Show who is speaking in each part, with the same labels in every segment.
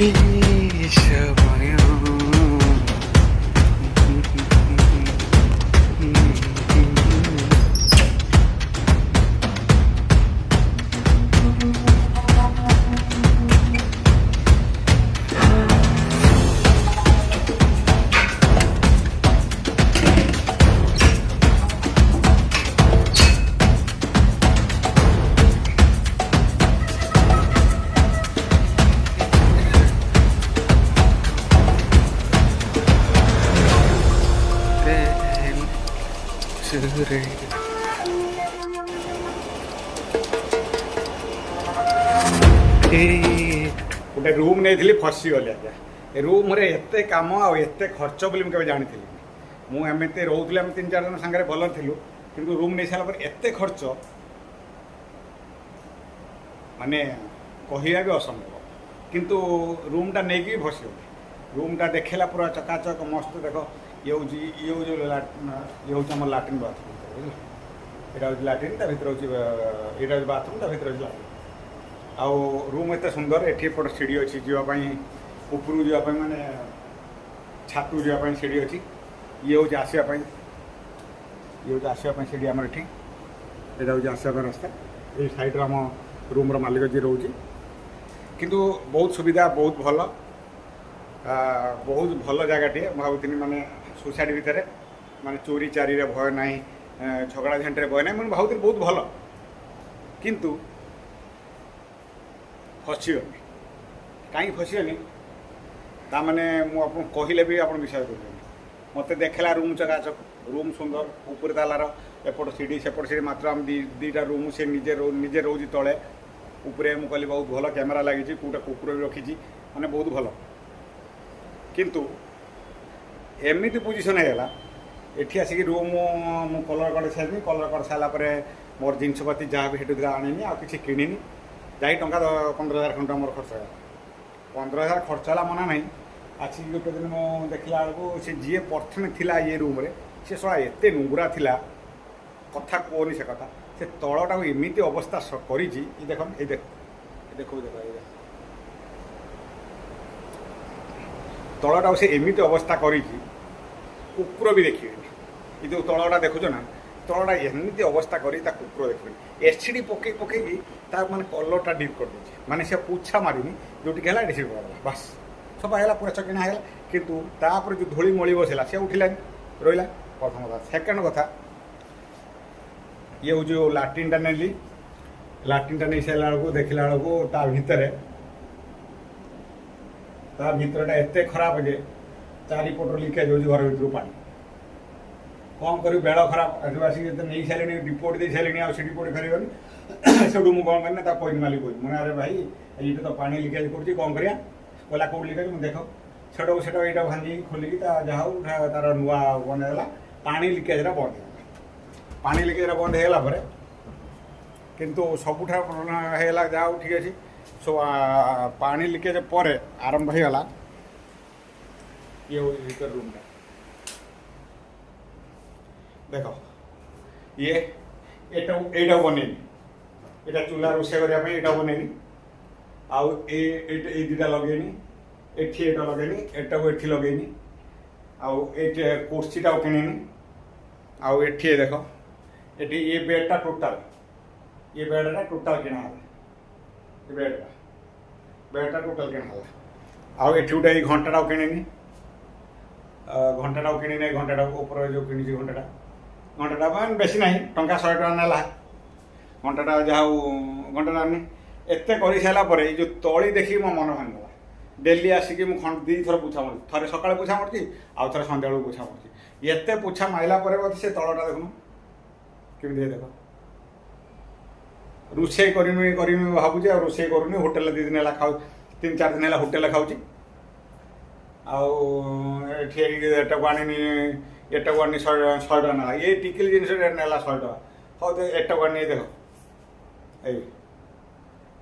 Speaker 1: এই সময় সুরে
Speaker 2: गोटे रूम नहीं फसीगली आज्ञा रूम रे एते काम आ एते खर्च बोली मुझे जानी मुझे रोली आम 3-4 जन सागर भल थिलु किंतु रूम नहीं सारा एते खर्च माने कहवा भी असंभव किंतु रूमटा नहीं भी फसीगली रूमटा देखला पूरा चकाचक मस्त देख ये हूँ लाट्रिन बाथरूम यहाँ हूँ लाट्रिन भर ये बाथरूम भर लाट्रिन आउ रूम एत सुंदर एटी पट सीढ़ी अच्छी जावाई उपरू जावाई माने छातू जावाई सीढ़ी अच्छी ये हूँ आसवाई ये हूँ आसवाई सीढ़ी आम ये हूँ आसवा रास्ता ये साइड्रे आम रूम्र मालिक जी रोचे किंतु बहुत सुविधा बहुत भल जगह भावुनी माने सोसाइटी भितर माने चोरी चारी रे भय ना झगड़ा झांटे भय ना भावुनी बहुत भल किंतु फसीगली कहीं फसीगली ताने मुझे कहले भी आप विश्वास कर मत देखला रूम चकाचक रूम सुंदर ऊपर तालार एपट सीढ़ी सेपट सीढ़ी मात्र आम दीटा रूम से निजे रोज तले उपरे मुझे कहली बहुत भल कैमेरा लगी कौटा कुकुर भी रखी माने बहुत भल किंतु एमती पोजिशन है एठी आसिक रूम मु कलर कर सारी कलर कर सारापर मोर जिनसपाती जहाँ भी हेटू आनी आ कि किणनी जाई टंका 15,000 खंड मोर खर्च है 15,000 खर्च है मना ना आसिक गोटे दिन मुझे देखला बेलू से जी प्रथम थिला ये रूम रे से सड़ा एत नुंगरा थिला कथा कहनी से कथा से तलटा एमती अवस्था कर देख ये देखो तलटा से एमती अवस्था कर कुकुर भी देखिए ये जो तलटा देखुच ना तलटा एमती अवस्था कर कुकुर देखिए एसिड पकई पकई माने कलरटा डिप कर दे माने से पुछा मारिनी जो है एसिड पकड़ा बस सफा है पूरा चकिना है किंतु तापर जो धूली मली बसला से उठिलानी रहा प्रथम कथा सेकेंड कथा ये जो लाट्रिनटा नेली लाट्रिनटा नहीं सारा बेलू देखला बेलू ता भितरटा एत खराब जे चारिपट लिकेज हो घर भर पानी कौन कर बेड़ खराब आसिक नहीं सारे रिपोर्ट दे सारे आसी रिपोर्ट कर सेठू मुझे कौन करना पैन मालिक कह मैंने अरे भाई ये तो पानी लिकेज कर कौन करा कहला कौट लिकेज मुझे देख सेटा सेटा यहाँ भांगी खोलिकी जहाँ तार नुआ बनईला पानी लिकेज बंद है पानी लिकेज बंद होगा किंतु सबुठा है जहाँ ठीक अच्छे सो पानी लिकेज पर आरंभ होगा ये भीतर रूमटा देख ये एटा बनईनी यहाँ चूल्हा रोषे करने बनईनी आउ दुटा लगेनी एटी एटा लगेनी एटा को एटी लगेनी आउ कोर्सीटा किणीनी आउ एटी देख ये ये बेडटा टोटाल ये बेडटा टोटाल किणा बेडटा टोटाल किणा आउ एटी गोटे घंटाटा किणीनी घंटाटा किणी घंटाटा ऊपर जो कि घंटाटा बेसी ना टंका 100 टका नाला घंटाटा जहाँ घंटाटा एत कर सारापर जो तली देखिए मो मन भांगला डेली आसिक मुझे 2 थर पोछा मार थे सका पोछा मारती आउ थे सन्ध्या बेलू पोछा मारती एत पोछा मारला से तलटा देखुन केमी देख रोषे करमी भावुँ रोषे करूनी होटेल 2 दिन है खाऊ 3-4 दिन है होटेल खाऊँ आटा को आनी एटा को आनी 100 टका ना ये टिकिल जिन नाला 100 टका हाँ तो एटा को आनी देख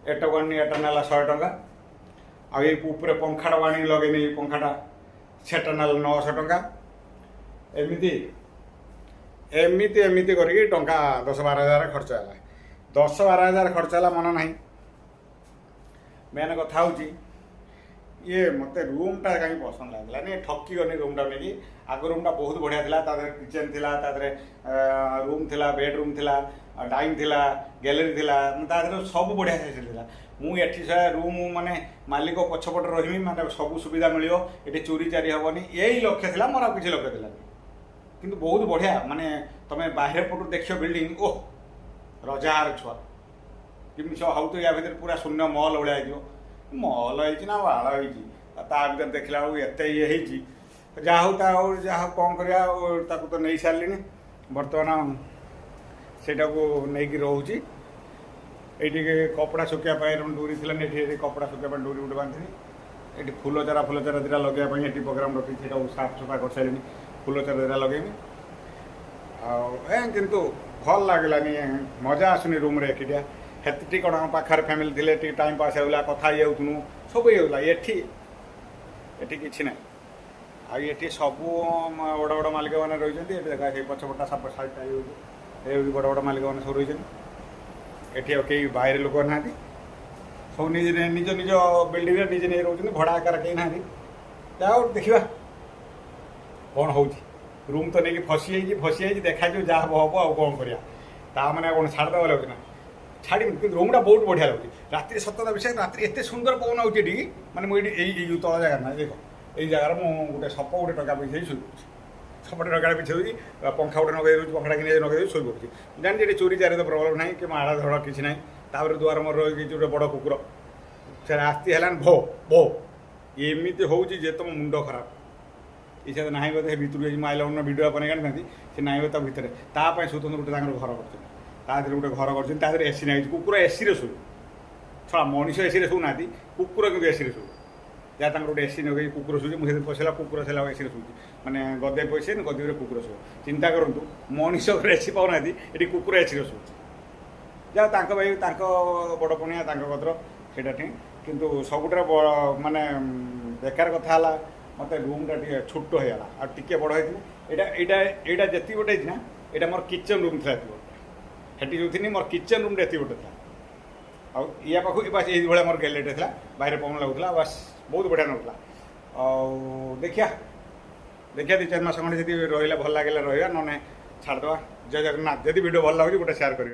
Speaker 2: एटा को आनी एटा नाला 100 टका आपर पंखाटा आनी लगे पंखाटा सेटा नाला 900 टका एमती एमती एमती करके टंका 10-12 हज़ार खर्च है 10-12 हज़ार खर्च है मन ना मेन कथा हूँ ये मत रूमटा कहीं पसंद लगलानी ठकी गनी रूमटा नहीं आग रूमटा बहुत बढ़िया था तादे किचन थिला तादे रूम थिला बेडरूम थिला डाइनिंग थिला गैलरी थिला तादे सब बढ़िया फैसिलिटी थिला मु एठी से रूम माने मालिक पछपट रही माने सब सुविधा मिलियो एठी चोरी चारी हेबनी यही लक्ष्य थिला मोर आ किछि लक्ष्य थिला किंतु बहुत बढ़िया माने तमे बाहर पटु देखियो बिल्डिंग ओह रजार छुआ किमि छ हाउ तो या भीतर पूरा शून्य मॉल भलिया आइयो मॉल होती ना बाड़ होती भर देखला एत ये जहाँ हो जहाँ कौन करा तो नहीं सारे बर्तमान से नहीं रोचे ये कपड़ा सुखापी डोरी थी ये कपड़ा सुखापी डोरी गोटे बांधी ये फुल चारा दिटा लगे ये प्रोग्राम रखी साफ सफा कर सारे फुल चारा दिटा लगे किंतु भल लगलानी मजा आसुनी रूम रे एकिटिया हेती कौन पाखे फैमिली थे टाइम पास होगा कथा जाऊँ सब होगा ये कि ना आठी सब बड़ बड़ मालिक मैंने रही देखा पछपटा साप साइटा ये बड़ बड़ मालिक मैंने सब रही कई बाहर लोक ना सब निज निज निज बिल्डिंग निजे नहीं रोच भड़ा आकार कहीं ना जाओ देखा कौन हो रूम तो नहीं फसी देखा जहाँ हम हम कौन करा मैंने कौन छाड़देवा लगे ना छाड़ी रूमटा बहुत बढ़िया लगे रात सतता विषय रात एत सुंदर पवन हो माने मुझे तल जगह ना देख ये जगार मुझे सप गोटे टका पिछे शुई सपटे टका पिछे पंखा गोटे नगे पंखा कि नगे शुई पड़ी जानी ये चोरी चारी तो प्रॉब्लम ना कि माड़ा धड़ किसी ना दुआर मोर रही गोटे बड़ कुकुर से आस्ती है भो भो एमती हो तुम मुंड खराब इच्छा ना बोधे भितर आइला भिडियो बन से ना भितर तापाई स्वतंत्र गोटे घर कर गोटे घर कर एसी ना कुकुर एसी रे शोए छड़ा मनीष एसी रे शोना कुकुर कि एसी रे शोए जहाँ गोटे एसी नगे कुकुर शोचे मुझे पशा कुकुर से एसी रे शोचे मैंने गदे पैसे गदे कुकुर शो चिंता करूँ मनीष एसी पाऊना ये कुकुर एसी रे शोचे जहाँ भाई बड़ पणिया गद्र से कितु सबुठ माने बेकार कथा मत रूमटा छोट होगा आगे बड़ होती यहाँ जी गोटे ना यहाँ मोर किचन रूम था हेटी जो थी मोर किचन रूम ये गोटे था या पाखु बस ये मोर गैलरी था बाहर पवन लगुला बस बहुत बढ़िया नौला देखिया देखिया 2-4 मास खंडे जी रहा भल लगे रहा ना छाड़देवा जय जगन्नाथ जदि वीडियो भल लगे गोटे शेयर कर।